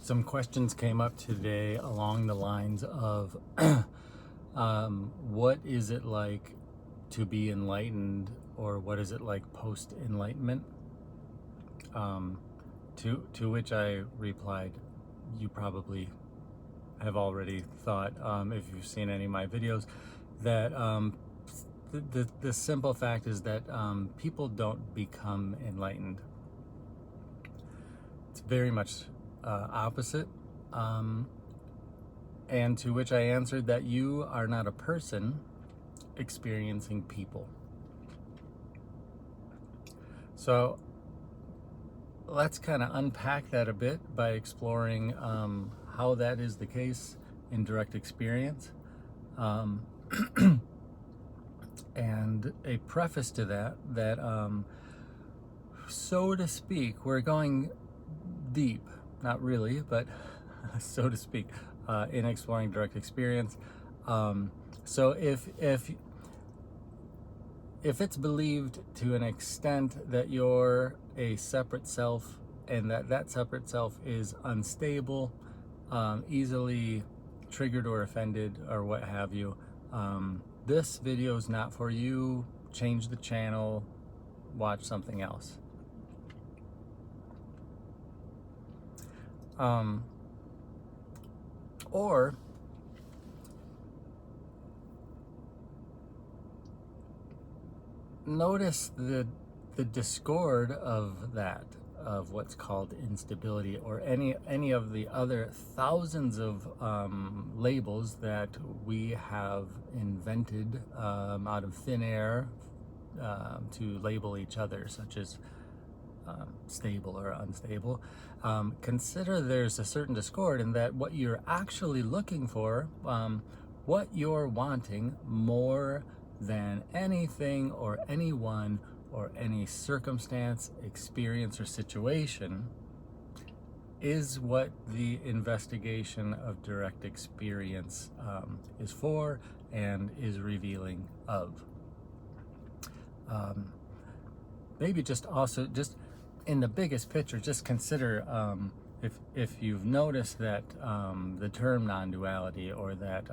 Some questions came up today along the lines of what is it like to be enlightened, or what is it like post-enlightenment? To which I replied, you probably have already thought, if you've seen any of my videos, that the simple fact is that people don't become enlightened. It's very much opposite. And to which I answered that you are not a person experiencing people. So let's kind of unpack that a bit by exploring how that is the case in direct experience. And a preface to that so to speak, we're going deep, not really, but so to speak, in exploring direct experience. So if it's believed to an extent that you're a separate self, and that separate self is unstable, easily triggered or offended or what have you, this video is not for you. Change the channel, watch something else. Or notice the discord of that, of what's called instability, or any of the other thousands of labels that we have invented out of thin air to label each other, such as stable or unstable. Consider there's a certain discord in that what you're actually looking for, what you're wanting more than anything or anyone or any circumstance, experience, or situation, is what the investigation of direct experience is for and is revealing of. Maybe just in the biggest picture, just consider if you've noticed that the term non-duality, or that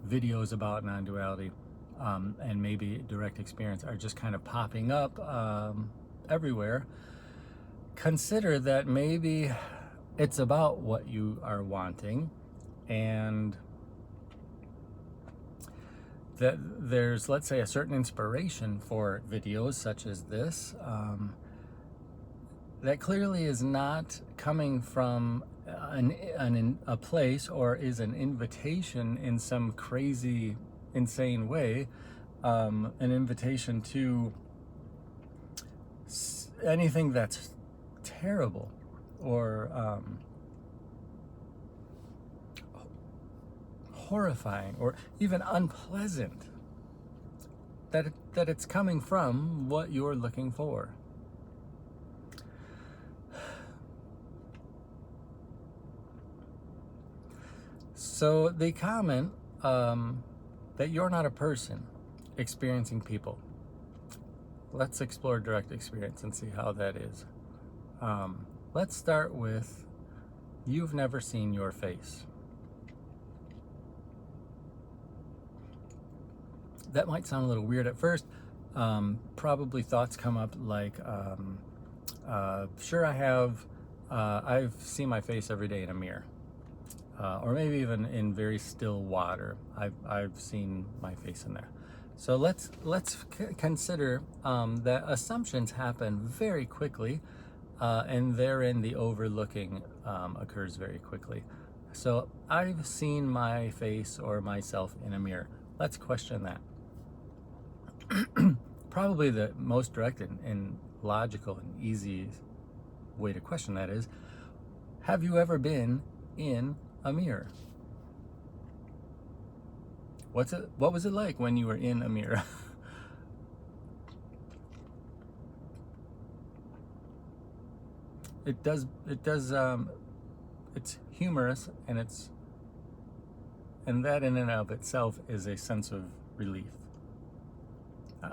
videos about non-duality and maybe direct experience are just kind of popping up everywhere. Consider that maybe it's about what you are wanting, and that there's, let's say, a certain inspiration for videos such as this that clearly is not coming from a place, or is an invitation in some crazy, insane way, an invitation to anything that's terrible or horrifying or even unpleasant, that it's coming from what you're looking for. So they comment that you're not a person experiencing people. Let's explore direct experience and see how that is. Let's start with, you've never seen your face. That might sound a little weird at first. Probably thoughts come up like, sure, I have. I've seen my face every day in a mirror. Or maybe even in very still water. I've seen my face in there. So let's consider that assumptions happen very quickly, and therein the overlooking occurs very quickly. So I've seen my face or myself in a mirror. Let's question that. Probably the most direct and logical and easy way to question that is, have you ever been in a mirror? What was it like when you were in a mirror? It's humorous, and that in and of itself is a sense of relief.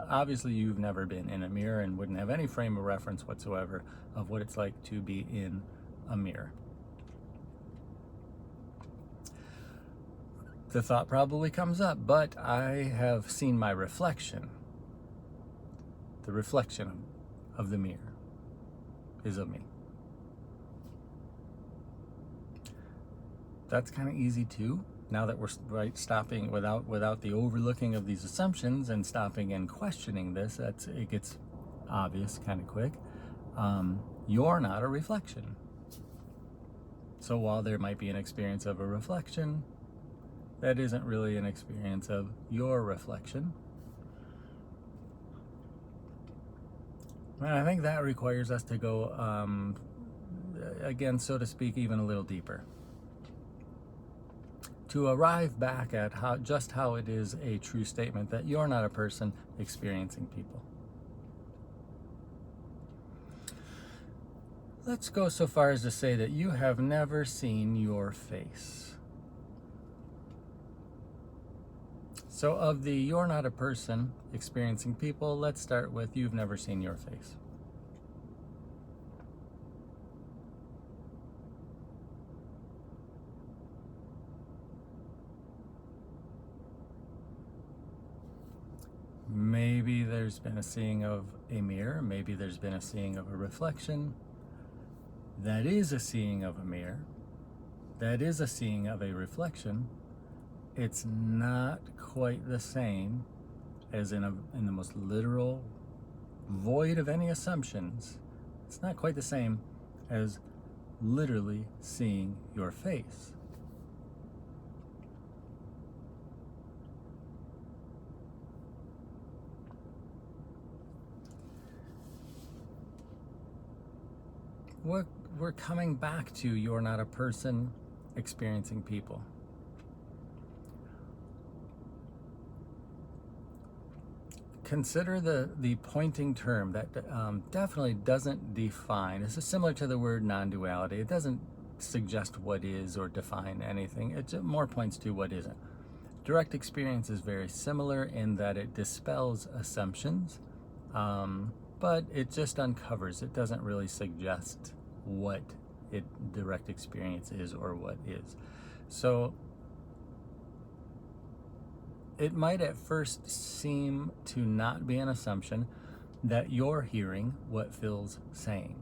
Obviously you've never been in a mirror and wouldn't have any frame of reference whatsoever of what it's like to be in a mirror. the thought probably comes up, but I have seen my reflection. The reflection of the mirror is of me. That's kind of easy too. Now that we're stopping without the overlooking of these assumptions and stopping and questioning this, it gets obvious kind of quick. You're not a reflection. So while there might be an experience of a reflection, that isn't really an experience of your reflection. And I think that requires us to go, again, so to speak, even a little deeper, to arrive back at how it is a true statement that you're not a person experiencing people. Let's go so far as to say that you have never seen your face. So of the you're not a person experiencing people, let's start with you've never seen your face. Maybe there's been a seeing of a mirror. Maybe there's been a seeing of a reflection. That is a seeing of a mirror. That is a seeing of a reflection. It's not quite the same as in the most literal, void of any assumptions. It's not quite the same as literally seeing your face. We're coming back to you're not a person experiencing people. Consider the pointing term that definitely doesn't define. This is similar to the word non-duality. It doesn't suggest what is or define anything. It more points to what isn't. Direct experience is very similar in that it dispels assumptions, but it just uncovers. It doesn't really suggest what direct experience is or what is. So it might at first seem to not be an assumption that you're hearing what Phil's saying.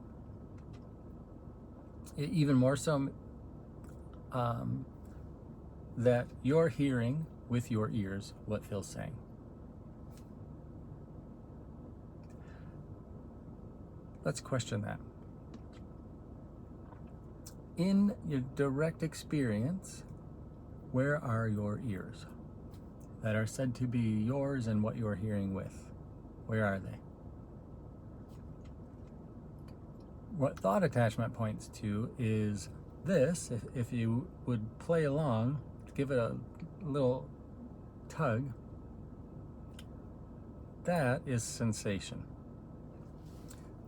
Even more so that you're hearing with your ears what Phil's saying. Let's question that. In your direct experience, where are your ears that are said to be yours and what you're hearing with? Where are they? What thought attachment points to is this. If you would play along, give it a little tug, that is sensation.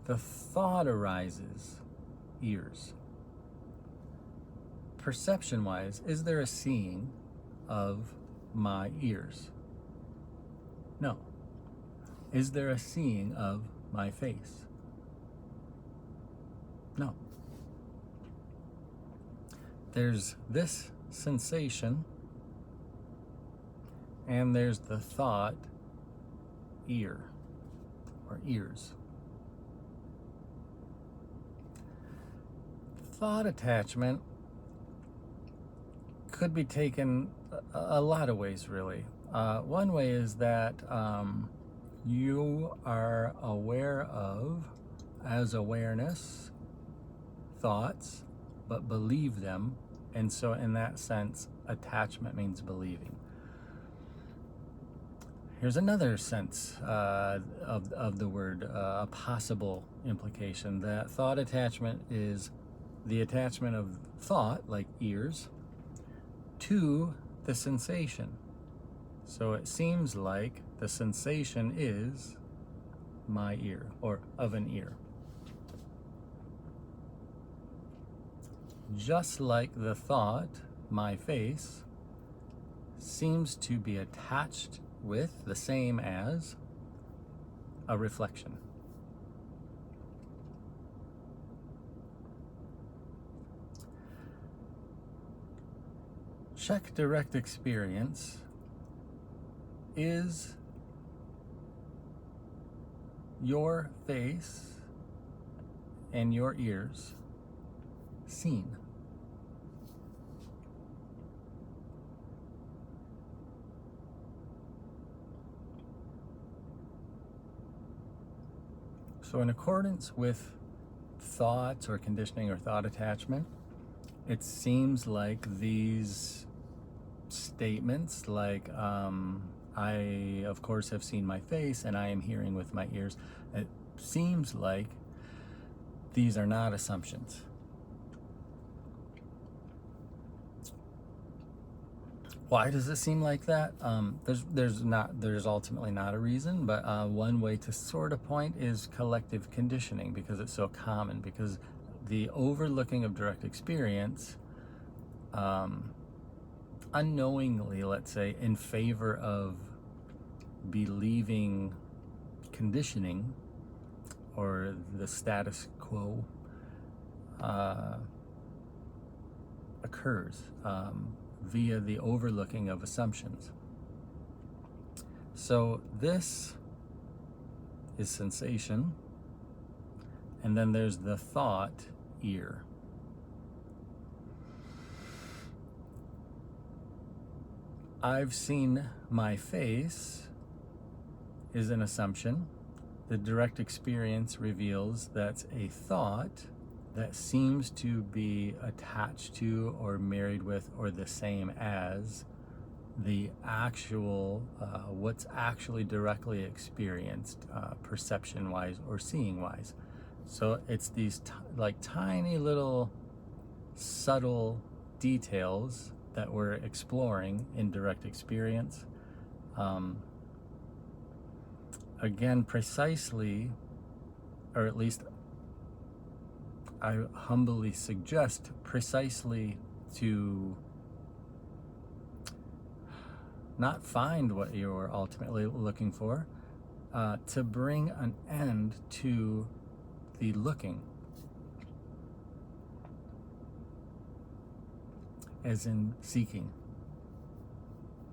The thought arises, ears. Perception-wise, is there a seeing of my ears? No. Is there a seeing of my face? No. There's this sensation, and there's the thought ear or ears. Thought attachment could be taken a lot of ways, really. One way is that you are aware of, as awareness, thoughts, but believe them. And so in that sense, attachment means believing. Here's another sense of the word, a possible implication, that thought attachment is the attachment of thought, like ears, to the sensation. So it seems like the sensation is my ear, or of an ear. Just like the thought, my face, seems to be attached with the same as a reflection. check direct experience. Is your face and your ears seen? So in accordance with thoughts or conditioning or thought attachment, it seems like these statements like, I of course have seen my face and I am hearing with my ears, it seems like these are not assumptions. Why does it seem like that? There's ultimately not a reason, but one way to sort of point is collective conditioning, because it's so common, because the overlooking of direct experience, unknowingly, let's say, in favor of believing conditioning or the status quo, occurs via the overlooking of assumptions. So this is sensation, and then there's the thought ear. I've seen my face is an assumption. The direct experience reveals that's a thought that seems to be attached to or married with or the same as the actual, what's actually directly experienced, perception-wise or seeing-wise. So it's these like tiny little subtle details that we're exploring in direct experience. Again, precisely, or at least I humbly suggest, precisely to not find what you're ultimately looking for, to bring an end to the looking, as in seeking,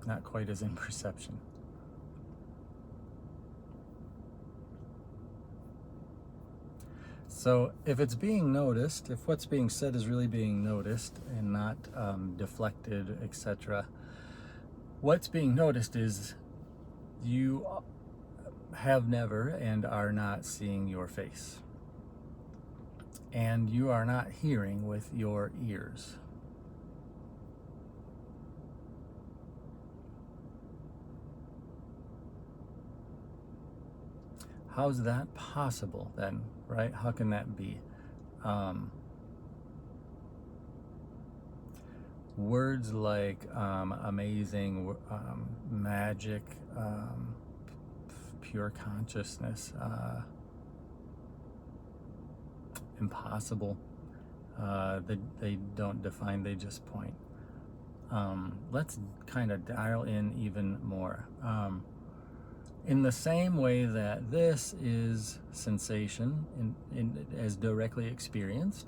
not quite as in perception. So if it's being noticed, if what's being said is really being noticed and not deflected, etc., what's being noticed is you have never and are not seeing your face. And you are not hearing with your ears. How's that possible then, right? How can that be? Words like amazing, magic, pure consciousness, impossible, they don't define, they just point. Let's kind of dial in even more. In the same way that this is sensation as directly experienced,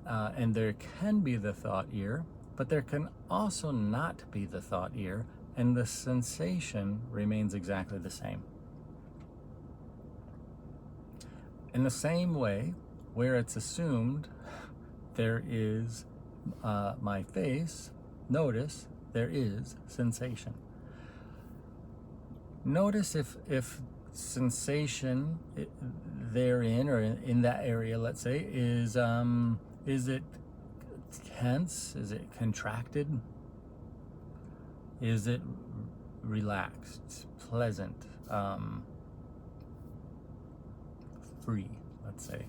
and there can be the thought ear, but there can also not be the thought ear, and the sensation remains exactly the same. In the same way, where it's assumed there is my face, notice there is sensation. Notice if sensation therein, or in that area, let's say, is it tense? Is it contracted? Is it relaxed, pleasant, free, let's say?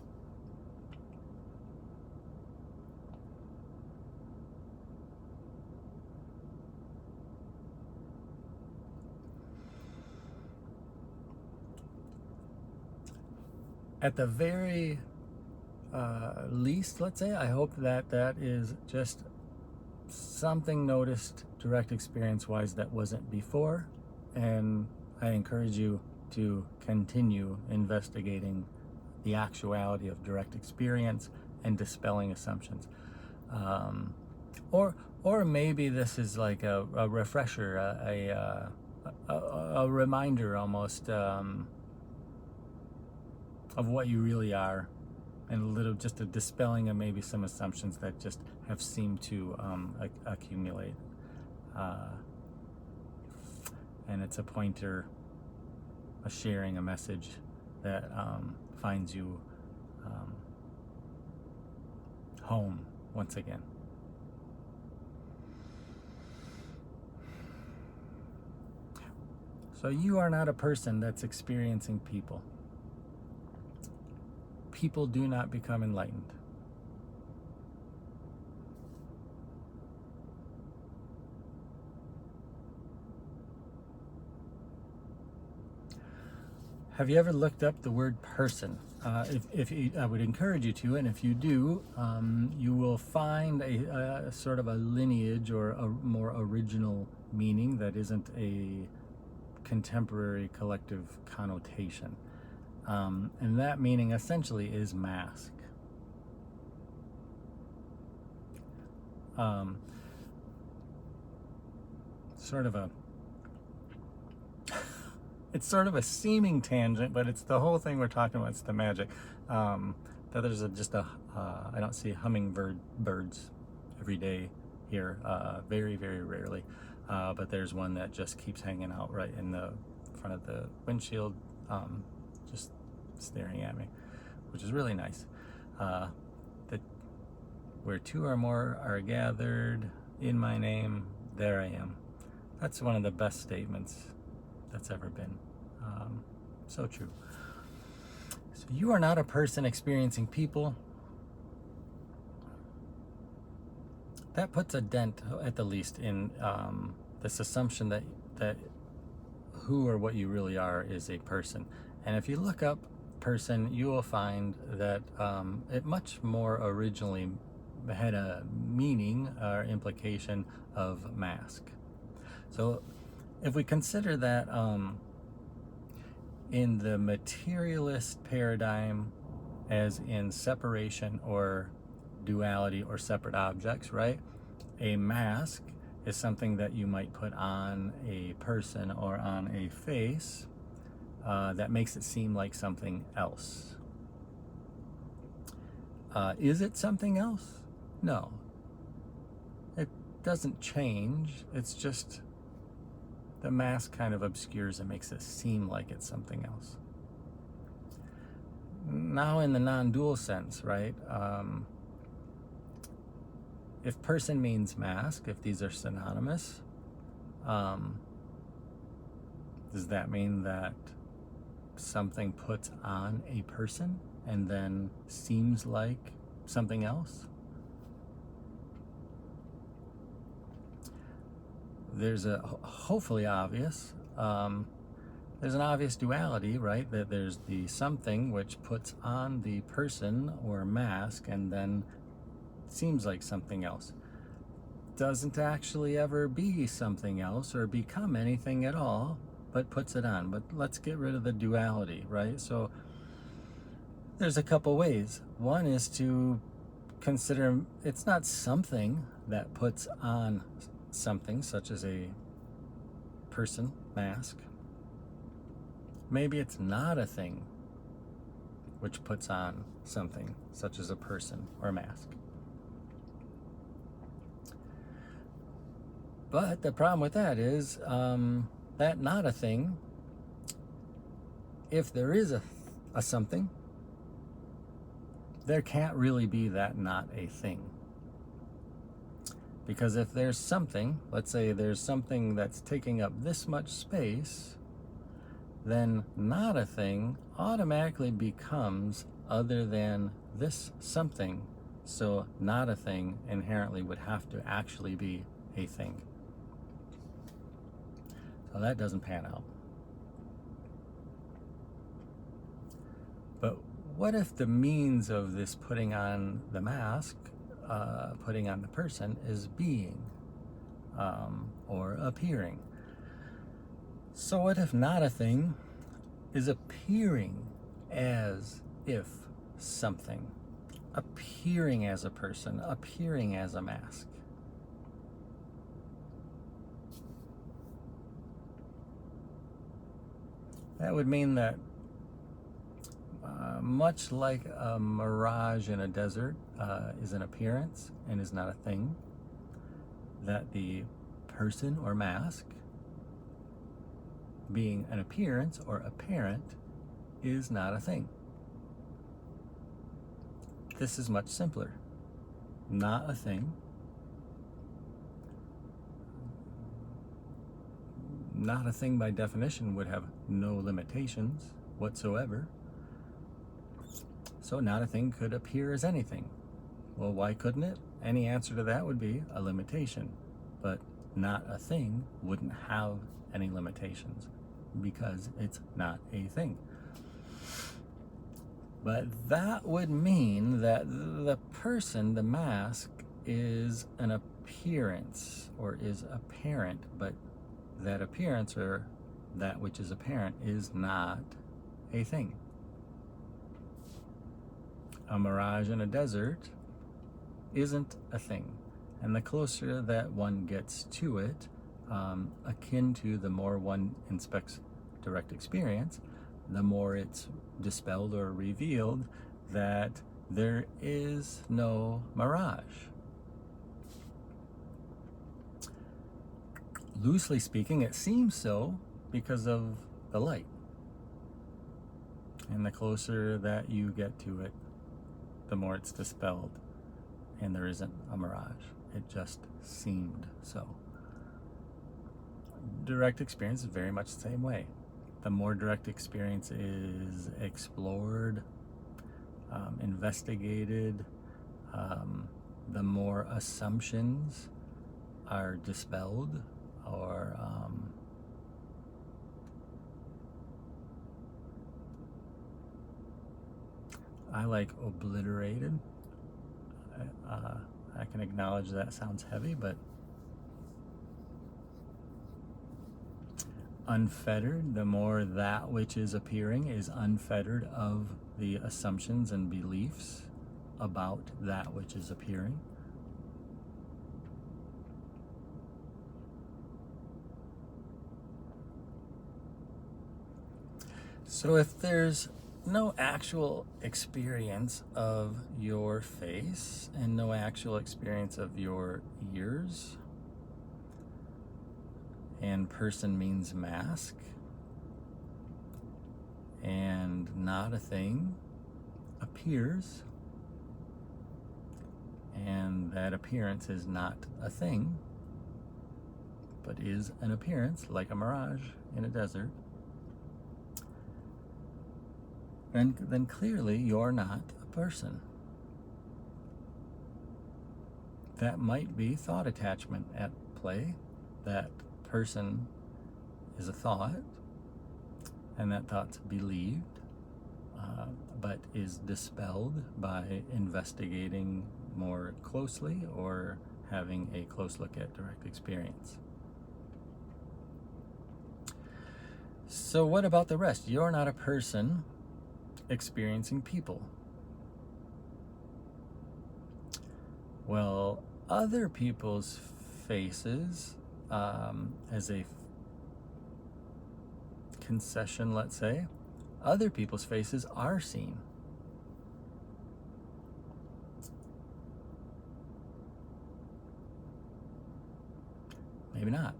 At the very least, let's say, I hope that that is just something noticed direct experience wise that wasn't before, and I encourage you to continue investigating the actuality of direct experience and dispelling assumptions. or maybe this is like a refresher, a reminder almost, of what you really are, and just a dispelling of maybe some assumptions that just have seemed to accumulate. And it's a pointer, a sharing, a message that finds you home once again. So you are not a person that's experiencing people. People do not become enlightened. Have you ever looked up the word person? If you, I would encourage you to, and if you do, you will find a sort of a lineage or a more original meaning that isn't a contemporary collective connotation. And that meaning essentially is mask. Sort of a it's sort of a seeming tangent, but it's the whole thing we're talking about. It's the magic. That there's I don't see birds every day here, very, very rarely. But there's one that just keeps hanging out right in the front of the windshield, just staring at me, which is really nice. That where two or more are gathered in my name, there I am. That's one of the best statements that's ever been. So true. So you are not a person experiencing people. That puts a dent, at the least, in this assumption that who or what you really are is a person. And if you look up person, you will find that it much more originally had a meaning or implication of mask. So if we consider that in the materialist paradigm as in separation or duality or separate objects, right? A mask is something that you might put on a person or on a face that makes it seem like something else. Is it something else? No. It doesn't change. It's just the mask kind of obscures and makes it seem like it's something else. Now in the non-dual sense, right? If person means mask, if these are synonymous, does that mean that something puts on a person and then seems like something else? There's a hopefully obvious, there's an obvious duality, right? That there's the something which puts on the person or mask and then seems like something else. Doesn't actually ever be something else or become anything at all, but puts it on. But let's get rid of the duality, right? So there's a couple ways. One is to consider it's not something that puts on something, such as a person, mask. Maybe it's not a thing which puts on something, such as a person or mask. But the problem with that is that not a thing, if there is a something, there can't really be that not a thing. Because if there's something, let's say there's something that's taking up this much space, then not a thing automatically becomes other than this something. So not a thing inherently would have to actually be a thing. So that doesn't pan out. But what if the means of this putting on the mask, putting on the person, is being or appearing? So what if not a thing is appearing as if something, appearing as a person, appearing as a mask? That would mean that much like a mirage in a desert is an appearance and is not a thing, that the person or mask, being an appearance or apparent, is not a thing. This is much simpler. Not a thing. Not a thing by definition would have no limitations whatsoever. So not a thing could appear as anything. Well, why couldn't it? Any answer to that would be a limitation. But not a thing wouldn't have any limitations because it's not a thing. But that would mean that the person, the mask, is an appearance or is apparent, but that appearance or that which is apparent is not a thing. A mirage in a desert isn't a thing. And the closer that one gets to it, akin to the more one inspects direct experience, the more it's dispelled or revealed that there is no mirage. Loosely speaking, it seems so because of the light. And the closer that you get to it, the more it's dispelled, and there isn't a mirage. It just seemed so. Direct experience is very much the same way. The more direct experience is explored, investigated, the more assumptions are dispelled or I like obliterated. I can acknowledge that sounds heavy, but unfettered, the more that which is appearing is unfettered of the assumptions and beliefs about that which is appearing. So if there's no actual experience of your face and no actual experience of your ears, and person means mask, and not a thing appears, and that appearance is not a thing, but is an appearance like a mirage in a desert, then clearly you're not a person. That might be thought attachment at play. That person is a thought, and that thought's believed, but is dispelled by investigating more closely or having a close look at direct experience. So what about the rest? You're not a person experiencing people. Well, other people's faces, as a concession, let's say, other people's faces are seen. Maybe not.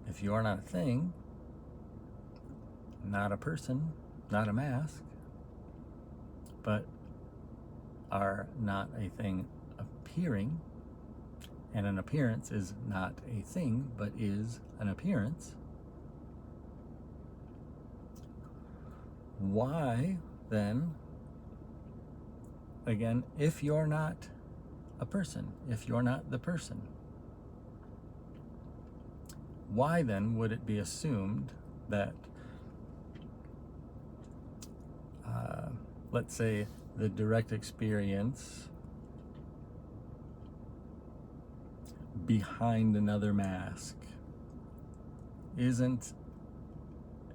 If you are not a thing, not a person, not a mask, but are not a thing appearing, and an appearance is not a thing, but is an appearance, why then, again, if you're not a person, if you're not the person, why then would it be assumed that, let's say, the direct experience behind another mask isn't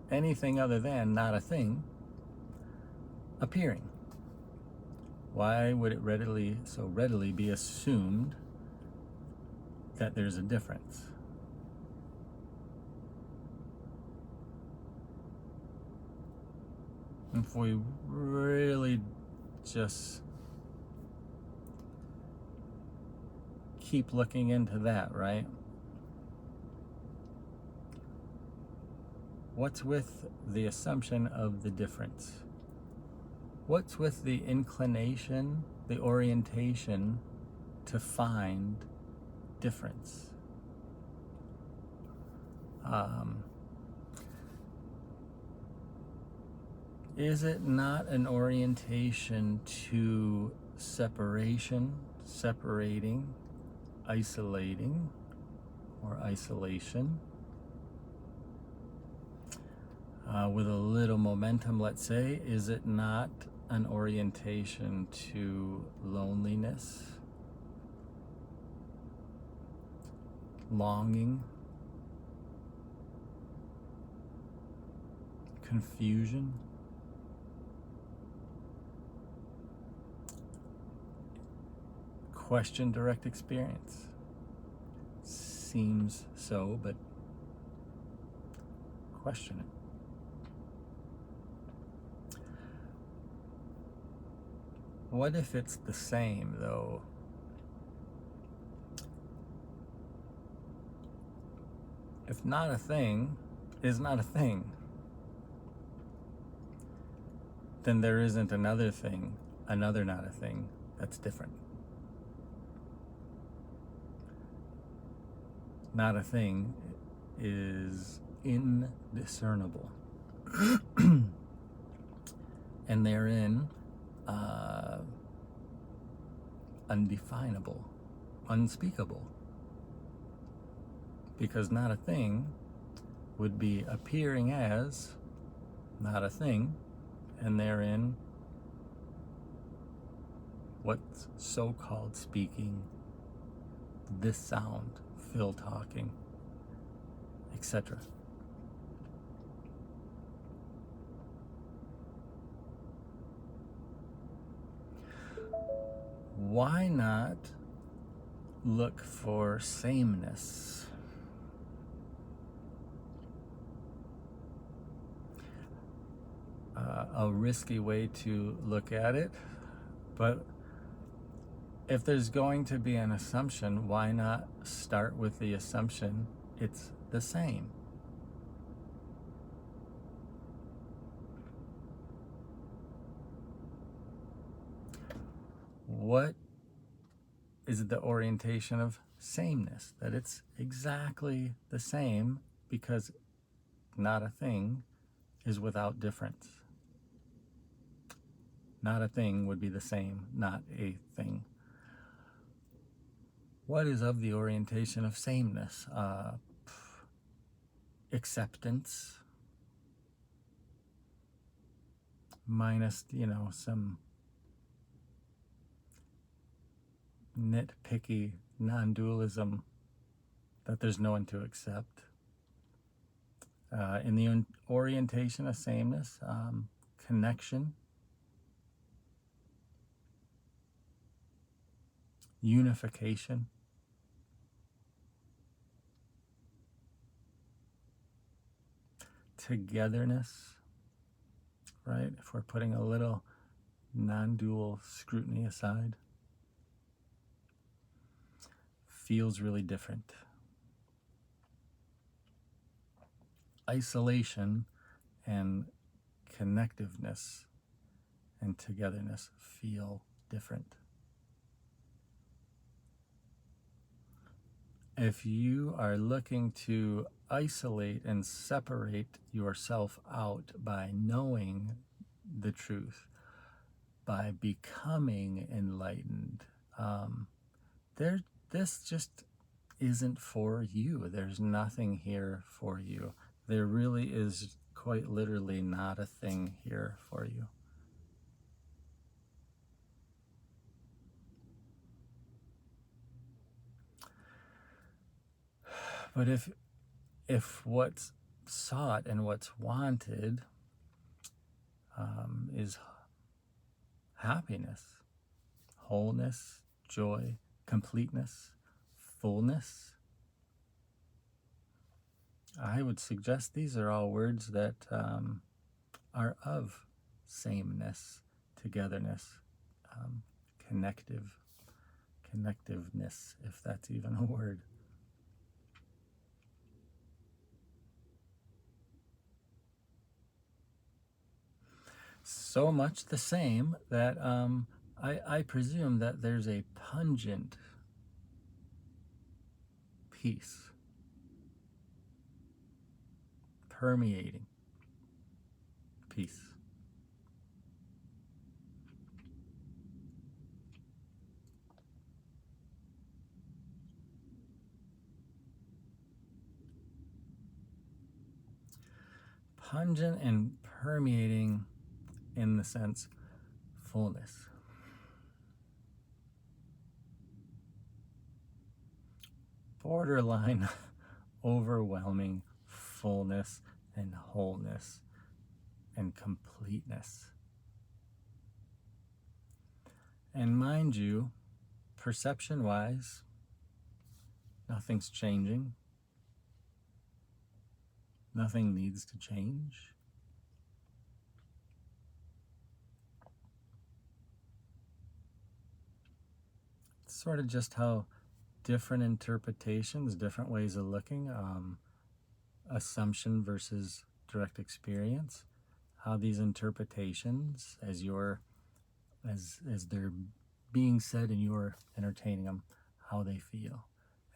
anything other than not a thing appearing? Why would it so readily be assumed that there's a difference? If we really just keep looking into that, right? What's with the assumption of the difference? What's with the inclination, the orientation to find difference? Is it not an orientation to separation, separating, isolating, or isolation? With a little momentum, let's say, is it not an orientation to loneliness, longing, confusion? Question direct experience. Seems so, but question it. What if it's the same, though? If not a thing is not a thing, then there isn't another thing, another not a thing, that's different. Not a thing is indiscernible. And therein, undefinable, unspeakable. Because not a thing would be appearing as not a thing, and therein what's so-called speaking, this sound, Phil talking, etc. Why not look for sameness? A risky way to look at it, but if there's going to be an assumption, why not start with the assumption it's the same? What is the orientation of sameness? That it's exactly the same, because not a thing is without difference. Not a thing would be the same, not a thing. What is of the orientation of sameness? Acceptance, minus, some nitpicky non-dualism that there's no one to accept. In the orientation of sameness, connection, unification, togetherness, right? If we're putting a little non-dual scrutiny aside, feels really different. Isolation and connectiveness and togetherness feel different. If you are looking to isolate and separate yourself out by knowing the truth, by becoming enlightened, this just isn't for you. There's nothing here for you. There really is quite literally not a thing here for you. But if what's sought and what's wanted is happiness, wholeness, joy, completeness, fullness, I would suggest these are all words that are of sameness, togetherness, um, connectiveness, if that's even a word. So much the same that I presume that there's a pungent peace permeating peace. Pungent and permeating in the sense fullness. Borderline overwhelming fullness and wholeness and completeness. And mind you, perception-wise, nothing's changing. Nothing needs to change. It's sort of just how different interpretations, different ways of looking, assumption versus direct experience, how these interpretations, as they're being said and you're entertaining them, how they feel,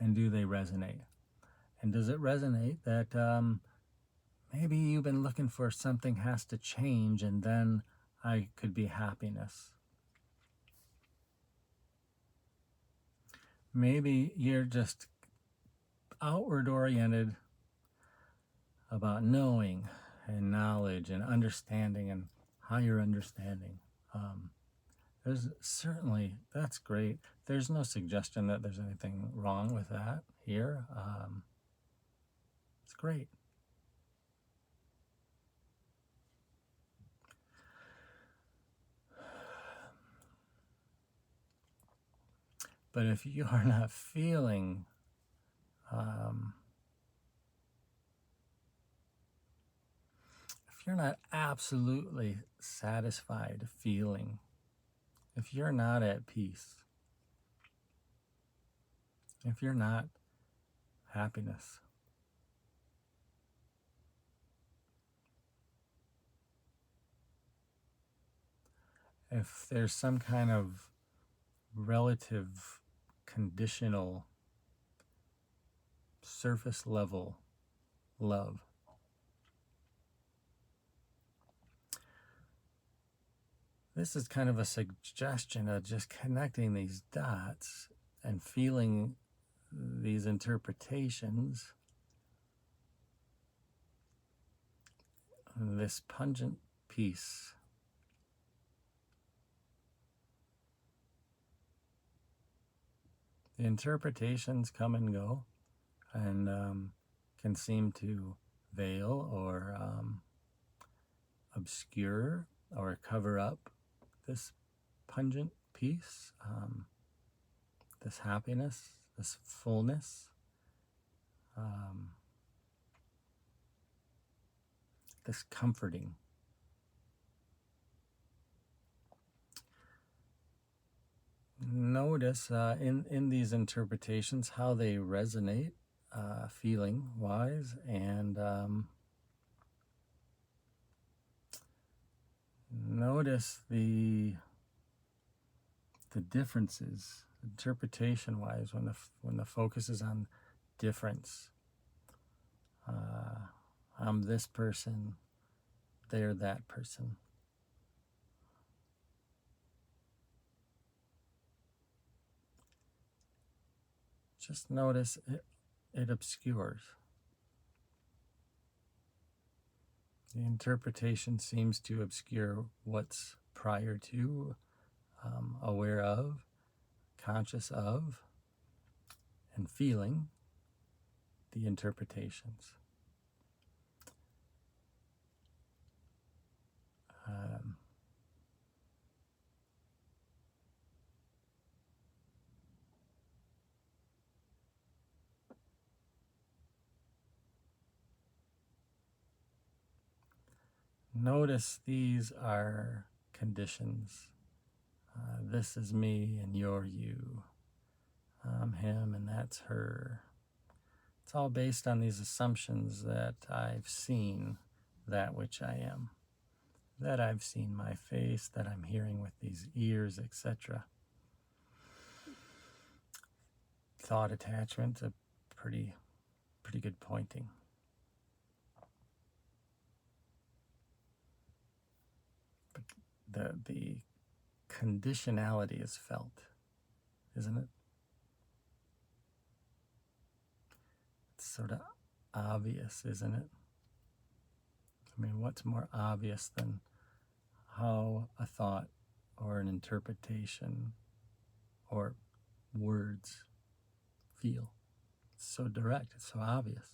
and do they resonate? And does it resonate that maybe you've been looking for something has to change, and then I could be happiness? Maybe you're just outward oriented about knowing and knowledge and understanding and higher understanding. There's certainly, that's great. There's no suggestion that there's anything wrong with that here. It's great. But if you are not feeling if you're not absolutely satisfied feeling, if you're not at peace, if you're not happiness, if there's some kind of relative conditional surface level love, this is kind of a suggestion of just connecting these dots and feeling these interpretations, this pungent peace. The interpretations come and go and can seem to veil or obscure or cover up this pungent peace, this happiness, this fullness, this comforting. Notice in these interpretations how they resonate feeling-wise, and notice the differences interpretation-wise when the focus is on difference. I'm this person, they're that person. Just notice it obscures. The interpretation seems to obscure what's prior to, aware of, conscious of, and feeling the interpretations. Notice these are conditions. This is me and you're you. I'm him and that's her. It's all based on these assumptions that I've seen that which I am, that I've seen my face, that I'm hearing with these ears, etc. Thought attachment, a pretty good pointing. But the conditionality is felt, isn't it? It's sort of obvious, isn't it? I mean, what's more obvious than how a thought or an interpretation or words feel? It's so direct, it's so obvious.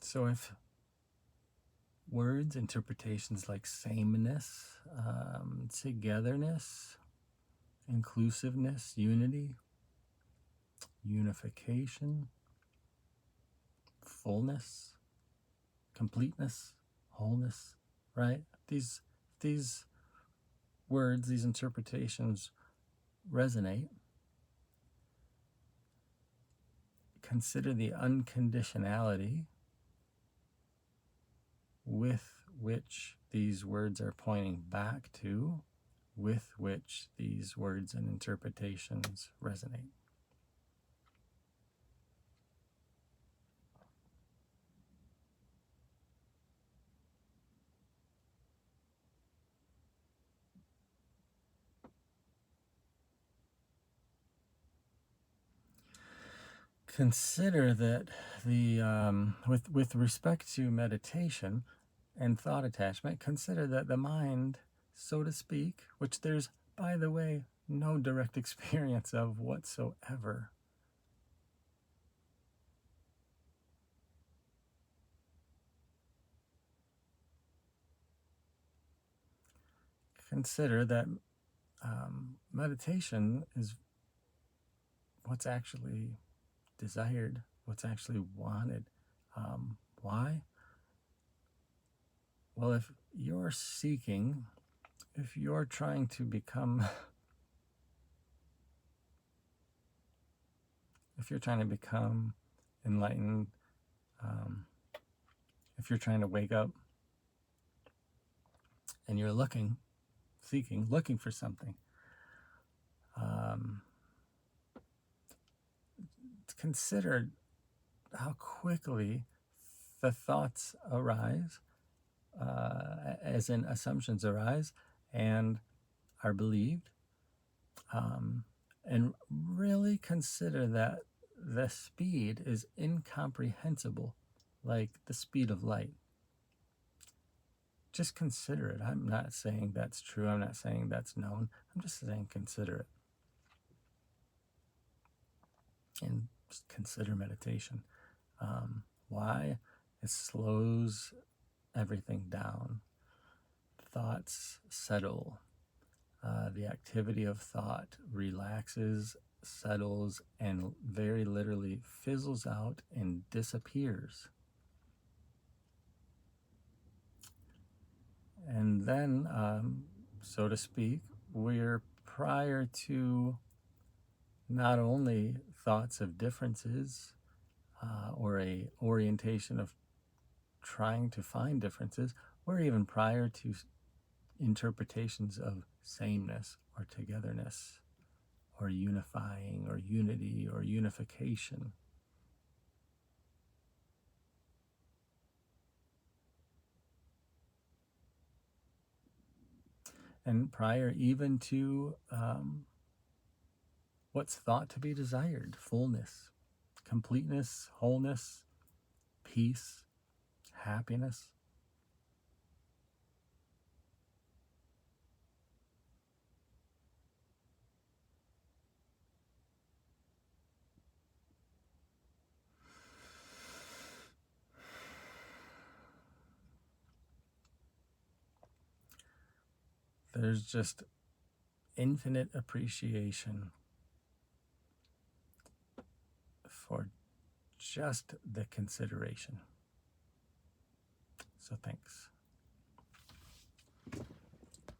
So if words, interpretations like sameness, togetherness, inclusiveness, unity, unification, fullness, completeness, wholeness, right? These words, these interpretations resonate. Consider the unconditionality with which these words are pointing back to, with which these words and interpretations resonate. Consider that with respect to meditation and thought attachment, consider that the mind, so to speak, which there's, by the way, no direct experience of whatsoever. Consider that meditation is what's actually desired, what's actually wanted. Why? Well, if you're seeking, if you're trying to become, if you're trying to become enlightened, if you're trying to wake up and you're looking, seeking, looking for something, consider how quickly the thoughts arise, as in assumptions arise and are believed, and really consider that the speed is incomprehensible, like the speed of light. Just consider it. I'm not saying that's true. I'm not saying that's known. I'm just saying consider it. And just consider meditation. Why? It slows everything down. Thoughts settle. The activity of thought relaxes, settles, and very literally fizzles out and disappears. And then, so to speak, we're prior to not only thoughts of differences or a orientation of trying to find differences, we're even prior to interpretations of sameness or togetherness or unifying or unity or unification. And prior even to what's thought to be desired: fullness, completeness, wholeness, peace, happiness. There's just infinite appreciation for just the consideration. So thanks.